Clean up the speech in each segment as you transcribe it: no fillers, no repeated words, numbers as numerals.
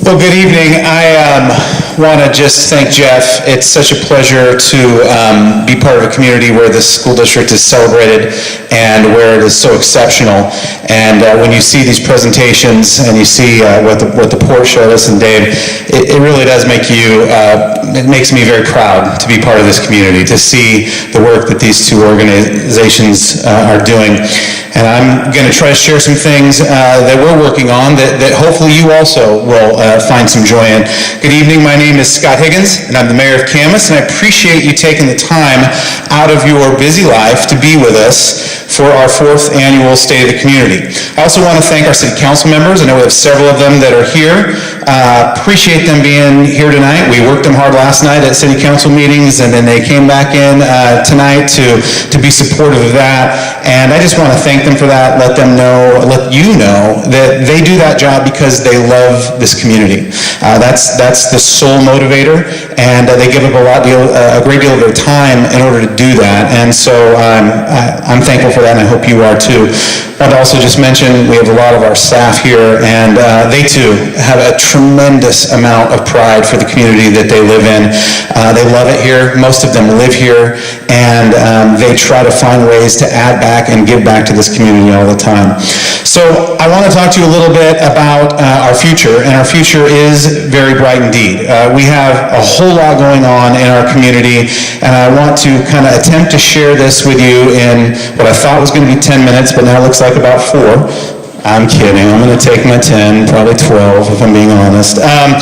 Well, good evening. I want to just thank Jeff. It's such a pleasure to be part of a community where the school district is celebrated and where it is so exceptional. And when you see these presentations and you see what the port showed us and Dave, it really does make you, it makes me very proud to be part of this community, to see the work that these two organizations are doing. And I'm going to try to share some things that we're working on that hopefully you also will find some joy in. Good evening, my name is Scott Higgins, and I'm the mayor of Camas, and I appreciate you taking the time out of your busy life to be with us for our 4th annual State of the Community. I also want to thank our city council members. I know we have several of them that are here. Appreciate them being here tonight. We worked them hard last night at city council meetings, and then they came back in tonight to be supportive of that. And I just want to thank them for that, let you know that they do that job because they love this community. That's the sole motivator, and they give up a great deal of their time in order to do that. And so I'm thankful for that, and I hope you are too. I want to also just mention we have a lot of our staff here, and they too have a tremendous amount of pride for the community that they live in. They love it here. Most of them live here, and they try to find ways to add back and give back to this community all the time. So I want to talk to you a little bit about our future, and our future is very bright indeed. We have a whole lot going on in our community, and I want to kind of attempt to share this with you in what I thought was going to be 10 minutes, but now it looks like about 4. I'm kidding. I'm going to take my 10, probably 12, if I'm being honest. And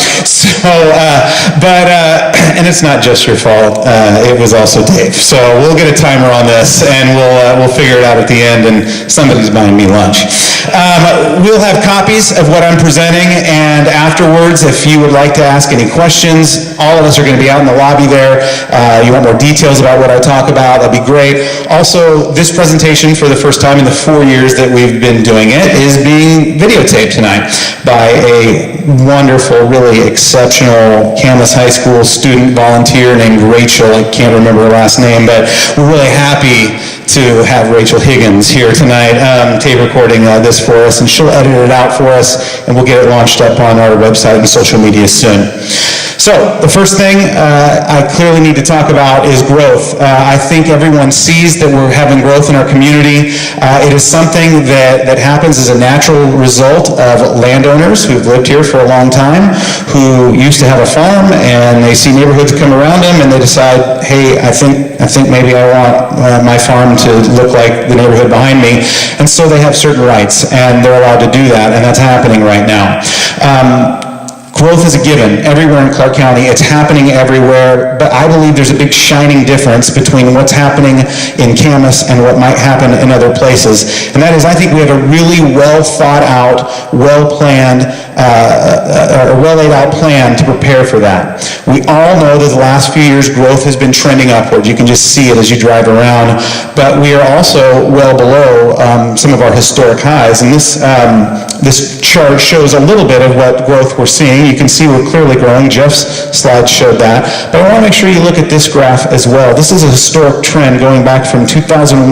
it's not just your fault. It was also Dave. So we'll get a timer on this, and we'll figure it out at the end, and somebody's buying me lunch. We'll have copies of what I'm presenting, and afterwards, if you would like to ask any questions, all of us are going to be out in the lobby there. You want more details about what I talk about, that'd be great. Also, this presentation, for the first time in the 4 years that we've been doing it, is being videotaped tonight by a wonderful, really exceptional Camas High School student volunteer named Rachel. I can't remember her last name, but we're really happy to have Rachel Higgins here tonight tape recording this for us, and she'll edit it out for us, and we'll get it launched up on our website and social media soon. So the first thing I clearly need to talk about is growth. I think everyone sees that we're having growth in our community. It is something that happens as a natural result of landowners who've lived here for a long time, who used to have a farm, and they see neighborhoods come around them, and they decide, hey, I think maybe I want my farm to look like the neighborhood behind me. And so they have certain rights, and they're allowed to do that, and that's happening right now. Growth is a given everywhere in Clark County. It's happening everywhere, but I believe there's a big shining difference between what's happening in Camas and what might happen in other places. And that is, I think we have a really well thought out, well planned, well laid out plan to prepare for that. We all know that the last few years growth has been trending upward. You can just see it as you drive around, but we are also well below some of our historic highs. And this chart shows a little bit of what growth we're seeing. You can see we're clearly growing. Jeff's slide showed that. But I want to make sure you look at this graph as well. This is a historic trend going back from 2001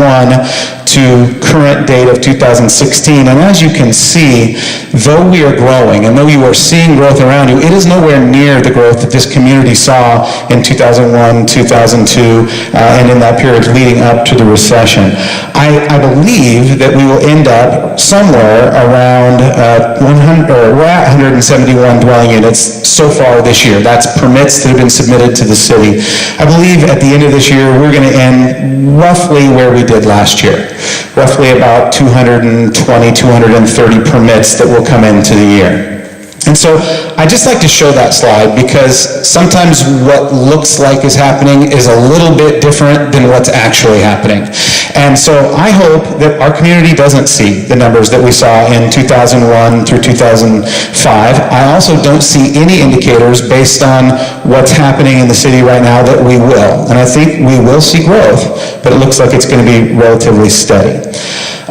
to current date of 2016. And as you can see, though we are growing, and though you are seeing growth around you, it is nowhere near the growth that this community saw in 2001, 2002, and in that period leading up to the recession. I believe that we will end up somewhere around we're at 171 dwelling units so far this year. That's permits that have been submitted to the city. I believe at the end of this year, we're going to end roughly where we did last year. Roughly about 220, 230 permits that will come into the year. And so I just like to show that slide because sometimes what looks like is happening is a little bit different than what's actually happening. And so I hope that our community doesn't see the numbers that we saw in 2001 through 2005. I also don't see any indicators based on what's happening in the city right now that we will. And I think we will see growth, but it looks like it's going to be relatively steady.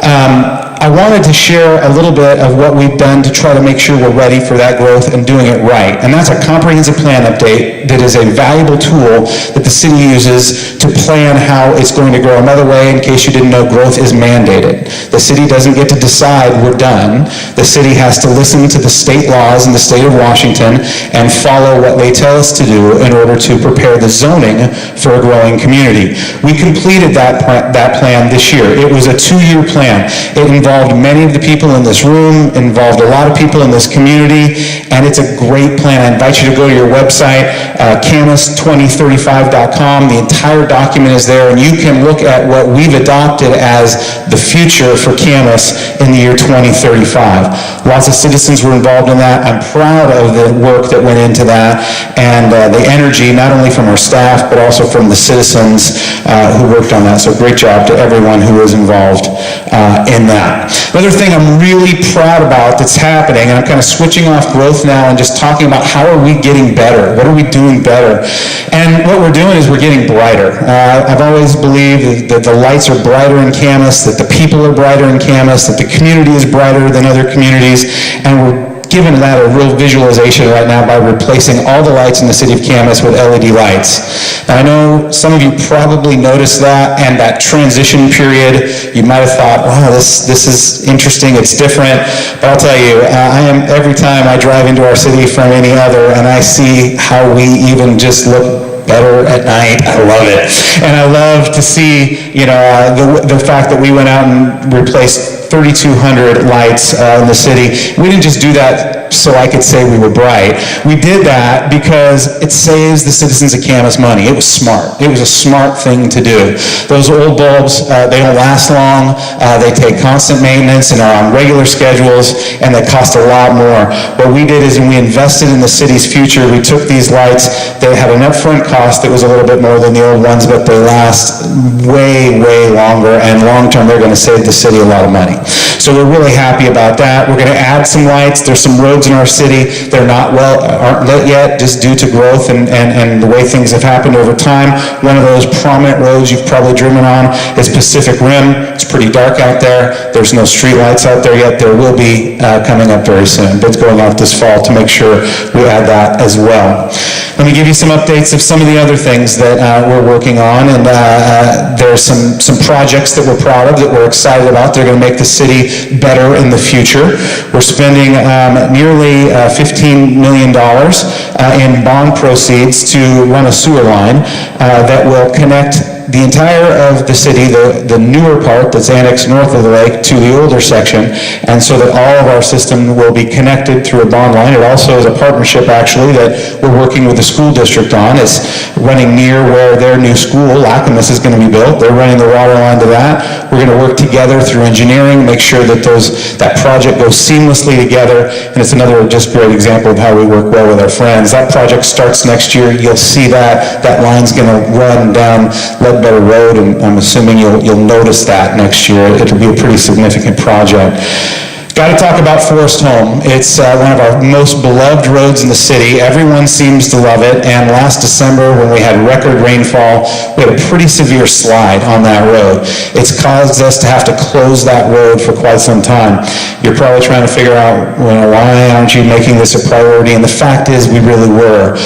I wanted to share a little bit of what we've done to try to make sure we're ready for that growth and doing it right. And that's a comprehensive plan update that is a valuable tool that the city uses to plan how it's going to grow. Another way, in case you didn't know, growth is mandated. The city doesn't get to decide we're done. The city has to listen to the state laws in the state of Washington and follow what they tell us to do in order to prepare the zoning for a growing community. We completed that plan this year. It was a 2-year plan. It involved many of the people in this room, involved a lot of people in this community, and it's a great plan. I invite you to go to your website, Camas2035.com. The entire document is there, and you can look at what we've adopted as the future for Camas in the year 2035. Lots of citizens were involved in that. I'm proud of the work that went into that, and the energy, not only from our staff, but also from the citizens who worked on that. So great job to everyone who was involved in that. Another thing I'm really proud about that's happening, and I'm kind of switching off growth now and just talking about how are we getting better? What are we doing better? And what we're doing is we're getting brighter. I've always believed that the lights are brighter in Camas, that the people are brighter in Camas, that the community is brighter than other communities, and we're given that a real visualization right now by replacing all the lights in the city of Camas with LED lights. Now, I know some of you probably noticed that, and that transition period, you might have thought, wow, this is interesting, it's different, but I'll tell you, every time I drive into our city from any other, and I see how we even just look better at night. I love it. And I love to see, the fact that we went out and replaced 3,200 lights in the city. We didn't just do that so I could say we were bright. We did that because it saves the citizens of Camas money. It was smart. It was a smart thing to do. Those old bulbs, they don't last long. They take constant maintenance and are on regular schedules, and they cost a lot more. What we did is we invested in the city's future. We took these lights. They had an upfront cost that was a little bit more than the old ones, but they last way, way longer, and long-term they're going to save the city a lot of money. So we're really happy about that. We're going to add some lights. There's some roads in our city. They're aren't lit yet, just due to growth and the way things have happened over time. One of those prominent roads you've probably driven on is Pacific Rim. It's pretty dark out there. There's no street lights out there yet. There will be coming up very soon. But it's going out this fall to make sure we add that as well. Let me give you some updates of some of the other things that we're working on, and there's some projects that we're proud of, that we're excited about. They're going to make the city better in the future. We're spending nearly $15 million in bond proceeds to run a sewer line that will connect the entire of the city, the newer part that's annexed north of the lake, to the older section, and so that all of our system will be connected through a bond line. It also is a partnership, actually, that we're working with the school district on. It's running near where their new school, Camas, is going to be built. They're running the water line to that. We're going to work together through engineering, make sure that that project goes seamlessly together, and it's another just great example of how we work well with our friends. That project starts next year. You'll see that line's going to run down Better Road, and I'm assuming you'll notice that next year. It'll be a pretty significant project. Got to talk about Forest Home. It's one of our most beloved roads in the city. Everyone seems to love it, and last December when we had record rainfall, we had a pretty severe slide on that road. It's caused us to have to close that road for quite some time. You're probably trying to figure out, why aren't you making this a priority? And the fact is, we really were.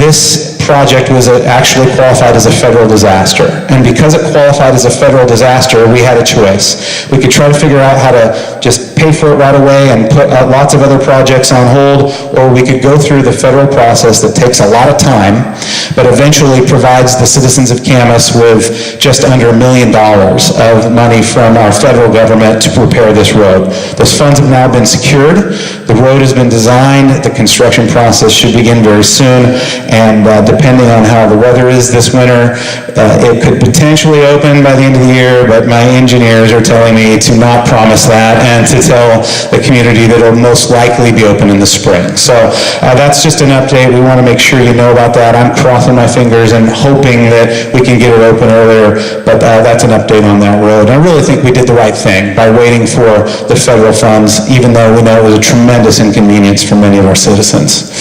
This project was actually qualified as a federal disaster. And because it qualified as a federal disaster, we had a choice. We could try to figure out how to just pay for it right away and put lots of other projects on hold, or we could go through the federal process that takes a lot of time, but eventually provides the citizens of Camas with just under $1 million of money from our federal government to repair this road. Those funds have now been secured. The road has been designed. The construction process should begin very soon, and depending on how the weather is this winter, it could potentially open by the end of the year, but my engineers are telling me to not promise that and to tell the community that it'll most likely be open in the spring. So that's just an update. We want to make sure you know about that. I'm crossing my fingers and hoping that we can get it open earlier, but that's an update on that road. And I really think we did the right thing by waiting for the federal funds, even though we know it was a tremendous inconvenience for many of our citizens.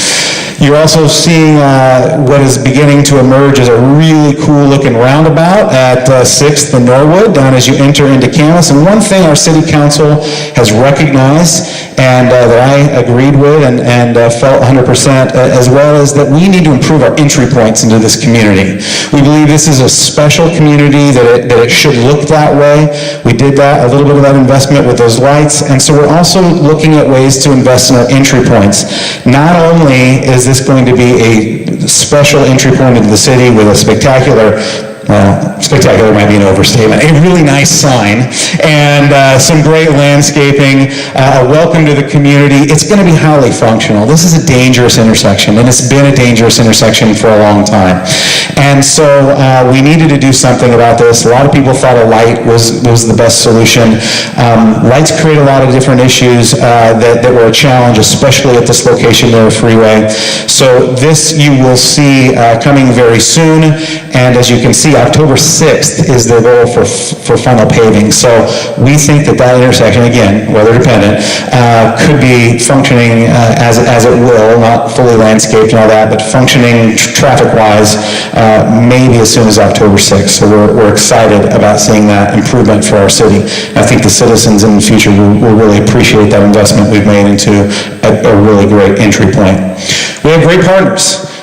You're also seeing what is beginning to emerge as a really cool-looking roundabout at 6th and Norwood, down as you enter into Camas. And one thing our city council has recognized and that I agreed with and felt 100% as well is that we need to improve our entry points into this community. We believe this is a special community, that it should look that way. We did that, a little bit of that investment with those lights, and so we're also looking at ways to invest in our entry points. Not only is this going to be a special entry point into the city with a spectacular might be an overstatement, a really nice sign, and some great landscaping, a welcome to the community. It's going to be highly functional. This is a dangerous intersection, and it's been a dangerous intersection for a long time. And so we needed to do something about this. A lot of people thought a light was the best solution. Lights create a lot of different issues that were a challenge, especially at this location near a freeway. So this you will see coming very soon, and as you can see, October 6th is the goal for final paving. So we think that intersection, again, weather dependent, could be functioning as it will, not fully landscaped and all that, but functioning traffic-wise maybe as soon as October 6th. So we're excited about seeing that improvement for our city. I think the citizens in the future will really appreciate that investment we've made into a really great entry point. We have great partners.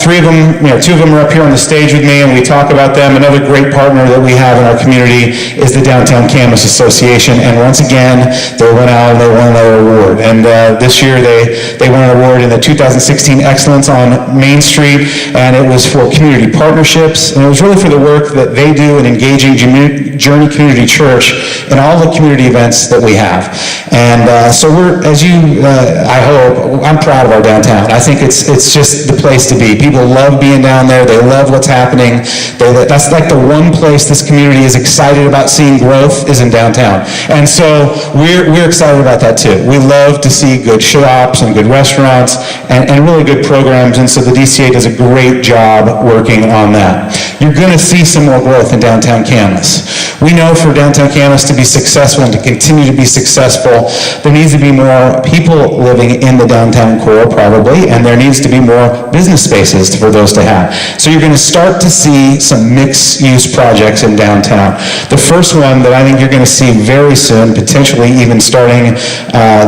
Three of them, two of them are up here on the stage with me, and we talk about them. Another great partner that we have in our community is the Downtown Camas Association, and once again, they went out and they won another award. And this year, they won an award in the 2016 Excellence on Main Street, and it was for community partnerships, and it was really for the work that they do in engaging Journey Community Church in all the community events that we have. And so I hope, I'm proud of our downtown. I think it's just the place to be. People love being down there. They love what's happening. That's like the one place this community is excited about seeing growth is in downtown. And so we're excited about that too. We love to see good shops and good restaurants and really good programs, and so the DCA does a great job working on that. You're going to see some more growth in downtown Camas. We know for downtown Camas to be successful and to continue to be successful, there needs to be more people living in the downtown core probably, and there needs to be more business spaces for those to have. So you're going to start to see some mixed-use projects in downtown. The first one that I think you're going to see very soon, potentially even starting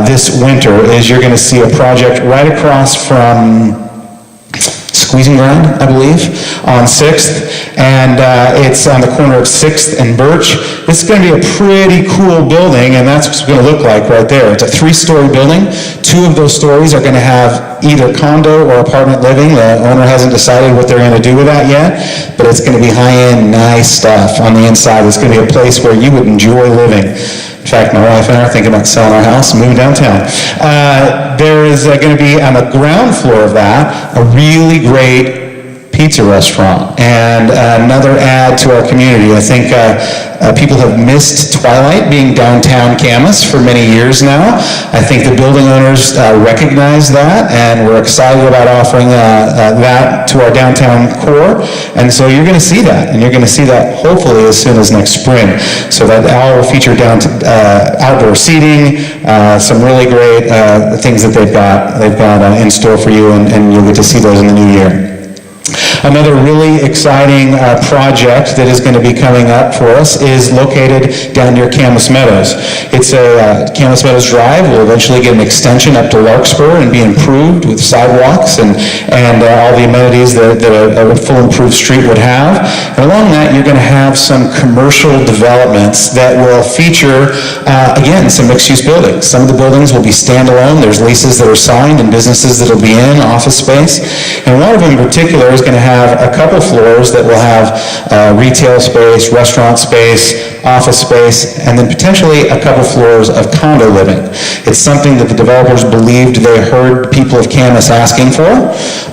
this winter, is you're going to see a project right across from Squeezing Ground, I believe, on 6th, and it's on the corner of 6th and Birch. This is going to be a pretty cool building, and that's what it's going to look like right there. It's a 3-story building. 2 of those stories are going to have either condo or apartment living. The owner hasn't decided what they're going to do with that yet, but it's going to be high-end, nice stuff on the inside. It's going to be a place where you would enjoy living. In fact, my wife and I are thinking about selling our house and moving downtown. There is going to be on the ground floor of that a really great pizza restaurant and another add to our community. I think people have missed Twilight being downtown Camas for many years now. I think the building owners recognize that, and we're excited about offering that to our downtown core. And so you're going to see that, and you're going to see that hopefully as soon as next spring. So that all will feature outdoor seating, some really great things that they've got in store for you, and you'll get to see those in the new year. Another really exciting project that is going to be coming up for us is located down near Camas Meadows. It's a Camas Meadows Drive. We'll eventually get an extension up to Larkspur and be improved with sidewalks and all the amenities that a full improved street would have. And along that, you're going to have some commercial developments that will feature, again, some mixed-use buildings. Some of the buildings will be standalone. There's leases that are signed and businesses that will be in, office space. And one of them in particular is going to have a couple floors that will have retail space, restaurant space, office space, and then potentially a couple floors of condo living. It's something that the developers believed they heard people of Camas asking for.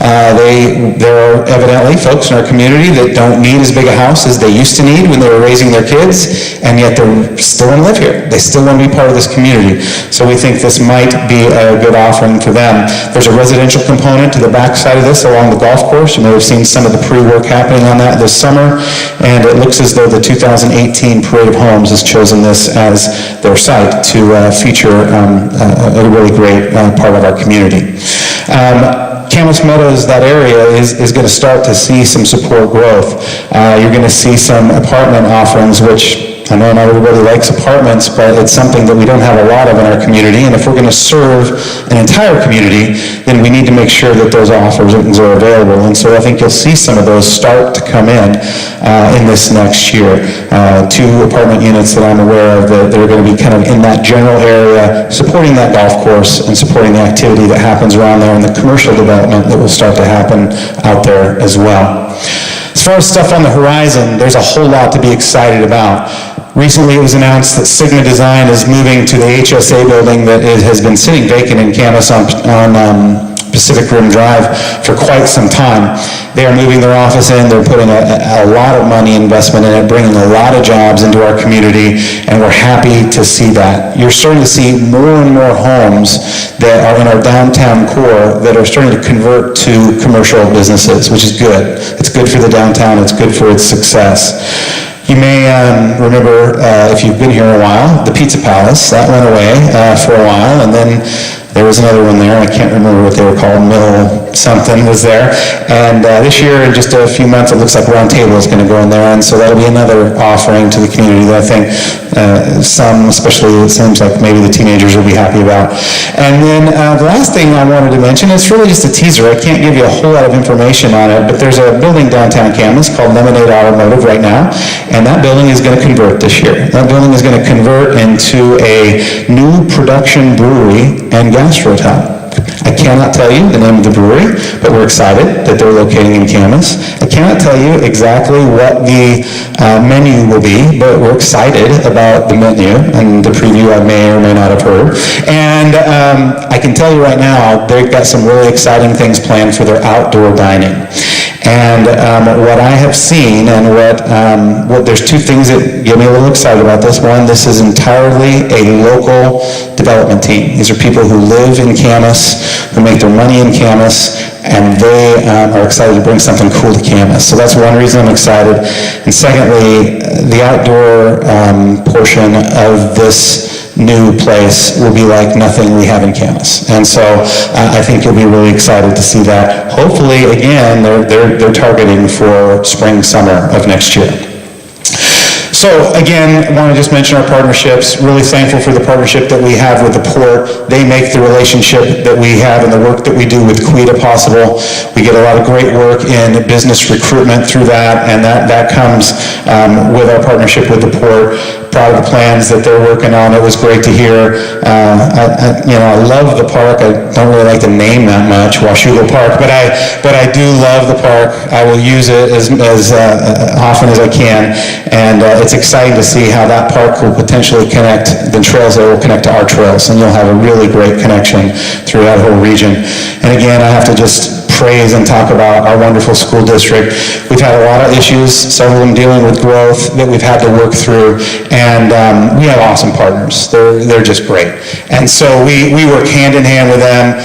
There are evidently folks in our community that don't need as big a house as they used to need when they were raising their kids, and yet they still want to live here. They still want to be part of this community. So we think this might be a good offering for them. There's a residential component to the back side of this along the golf course. You may have seen some of the pre-work happening on that this summer, and it looks as though the 2018 Parade of Homes has chosen this as their site to feature a really great part of our community. Camas Meadows, that area, is going to start to see some support growth. You're going to see some apartment offerings, which I know not everybody likes apartments, but it's something that we don't have a lot of in our community, and if we're going to serve an entire community, then we need to make sure that those offerings are available, and so I think you'll see some of those start to come in this next year. 2 apartment units that I'm aware of that are going to be kind of in that general area, supporting that golf course and supporting the activity that happens around there and the commercial development that will start to happen out there as well. As far as stuff on the horizon, there's a whole lot to be excited about. Recently, it was announced that Sigma Design is moving to the HSA building that has been sitting vacant in Camas on Pacific Rim Drive for quite some time. They are moving their office in. They're putting a lot of money investment in it, bringing a lot of jobs into our community, and we're happy to see that. You're starting to see more and more homes that are in our downtown core that are starting to convert to commercial businesses, which is good. It's good for the downtown. It's good for its success. You may remember, if you've been here a while, the Pizza Palace. That went away for a while, and then there was another one there. I can't remember what they were called. Mill something was there. And this year, in just a few months, it looks like Round Table is going to go in there, and so that'll be another offering to the community that I think some, especially it seems like maybe the teenagers will be happy about. And then the last thing I wanted to mention, it's really just a teaser. I can't give you a whole lot of information on it, but there's a building downtown Camas called Lemonade Automotive right now, and that building is going to convert this year. That building is going to convert into a new production brewery and gastro tap. I cannot tell you the name of the brewery, but we're excited that they're locating in Camas. I cannot tell you exactly what the menu will be, but we're excited about the menu and the preview I may or may not have heard. And I can tell you right now, they've got some really exciting things planned for their outdoor dining. And what I have seen, and what there's 2 things that get me a little excited about this. One, this is entirely a local development team. These are people who live in Camas, who make their money in Camas, and they are excited to bring something cool to Camas. So that's one reason I'm excited. And secondly, the outdoor portion of this new place will be like nothing we have in Camas. And so I think you'll be really excited to see that. Hopefully, again, they're targeting for spring, summer of next year. So again, I want to just mention our partnerships. Really thankful for the partnership that we have with the Port. They make the relationship that we have and the work that we do with CUITA possible. We get a lot of great work in business recruitment through that, and that comes with our partnership with the Port. Proud of the plans that they're working on. It was great to hear. I love the park. I don't really like the name that much, Washougal Park, but I do love the park. I will use it as often as I can, and it's exciting to see how that park will potentially connect, the trails there will connect to our trails, and you'll have a really great connection through that whole region. And again, I have to just praise and talk about our wonderful school district. We've had a lot of issues, some of them dealing with growth that we've had to work through, and we have awesome partners. They're just great. And so we work hand in hand with them.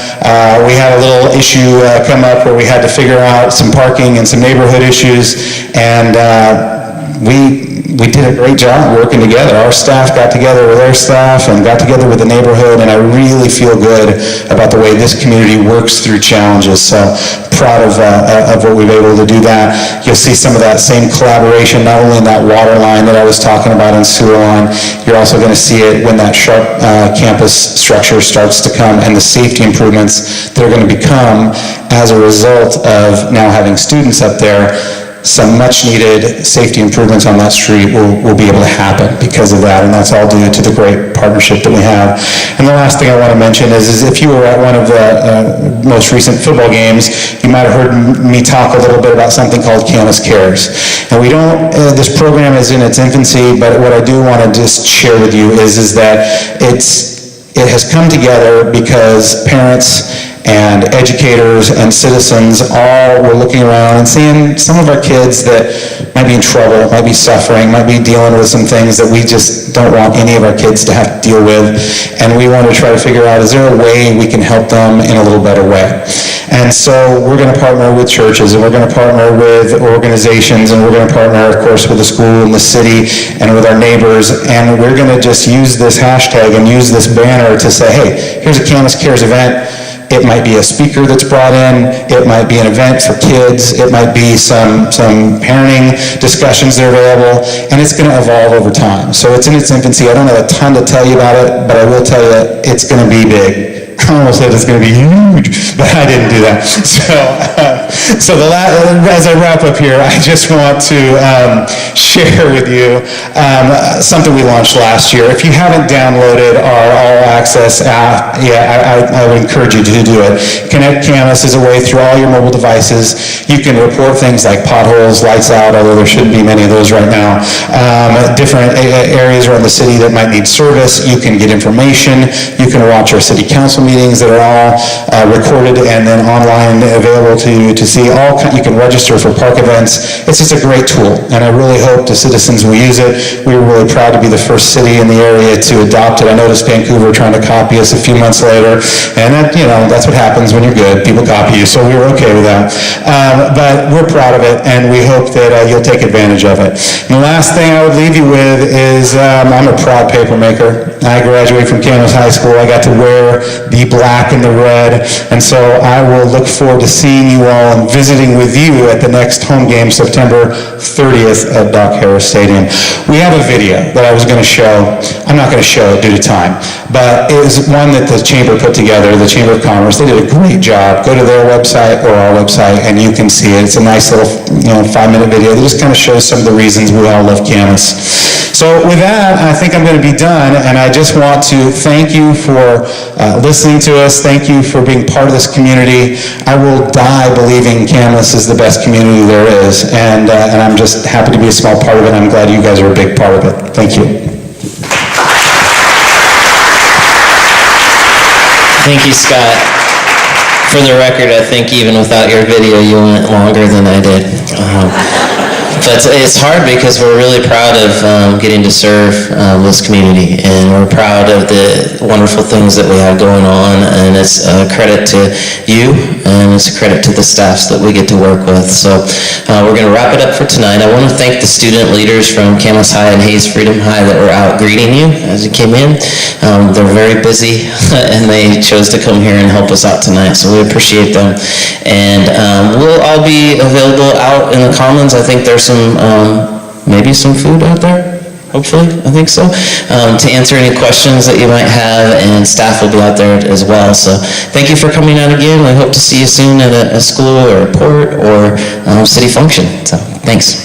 We had a little issue come up where we had to figure out some parking and some neighborhood issues, and we did a great job working together. Our staff got together with their staff and got together with the neighborhood, and I really feel good about the way this community works through challenges. So proud of what we've been able to do that. You'll see some of that same collaboration, not only in that water line that I was talking about and sewer line, you're also going to see it when that Sharp campus structure starts to come and the safety improvements that are going to become as a result of now having students up there. Some much-needed safety improvements on that street will be able to happen because of that, and that's all due to the great partnership that we have. And the last thing I want to mention is if you were at one of the most recent football games, you might have heard me talk a little bit about something called Camas Cares. And we don't, this program is in its infancy, but what I do want to just share with you is that it has come together because parents and educators and citizens all were looking around and seeing some of our kids that might be in trouble, might be suffering, might be dealing with some things that we just don't want any of our kids to have to deal with. And we want to try to figure out, is there a way we can help them in a little better way? And so we're going to partner with churches, and we're going to partner with organizations, and we're going to partner, of course, with the school and the city and with our neighbors, and we're going to just use this hashtag and use this banner to say, hey, here's a Camas Cares event. It might be a speaker that's brought in. It might be an event for kids. It might be some parenting discussions that are available, and it's going to evolve over time. So it's in its infancy. I don't have a ton to tell you about it, but I will tell you it's going to be big. I almost said it's going to be huge, but I didn't do that. As I wrap up here, I just want to share with you something we launched last year. If you haven't downloaded our All Access app, I would encourage you to do it. Connect Camas is a way through all your mobile devices. You can report things like potholes, lights out, although there shouldn't be many of those right now, different areas around the city that might need service. You can get information. You can watch our city council meetings that are all recorded and then online available to you to see. You can register for park events. It's just a great tool, and I really hope the citizens will use it. We were really proud to be the first city in the area to adopt it. I noticed Vancouver trying to copy us a few months later, and that's what happens when you're good. People copy you, so we were okay with that. But we're proud of it, and we hope that you'll take advantage of it. And the last thing I would leave you with is I'm a proud paper maker. I graduated from Camas High School. I got to wear the black and the red, and so I will look forward to seeing you all and visiting with you at the next home game, September 30th at Doc Harris Stadium. We have a video that I was going to show. I'm not going to show it due to time, but it was one that the Chamber put together, the Chamber of Commerce. They did a great job. Go to their website or our website, and you can see it. It's a nice little 5-minute video that just kind of shows some of the reasons we all love Camas. So with that, I think I'm going to be done, and I just want to thank you for listening to us. Thank you for being part of this community. I will die believing Camas is the best community there is, and I'm just happy to be a small part of it. I'm glad you guys are a big part of it. Thank you. Thank you, Scott. For the record, I think even without your video, you went longer than I did. But it's hard because we're really proud of getting to serve this community, and we're proud of the wonderful things that we have going on, and it's a credit to you, and it's a credit to the staffs that we get to work with. So we're going to wrap it up for tonight. I want to thank the student leaders from Camas High and Hayes Freedom High that were out greeting you as you came in. They're very busy, and they chose to come here and help us out tonight, so we appreciate them. And we'll all be available out in the Commons. I think there's maybe some food out there, hopefully, I think so, to answer any questions that you might have, and staff will be out there as well. So thank you for coming out again. I hope to see you soon at a school or a port or city function. So thanks.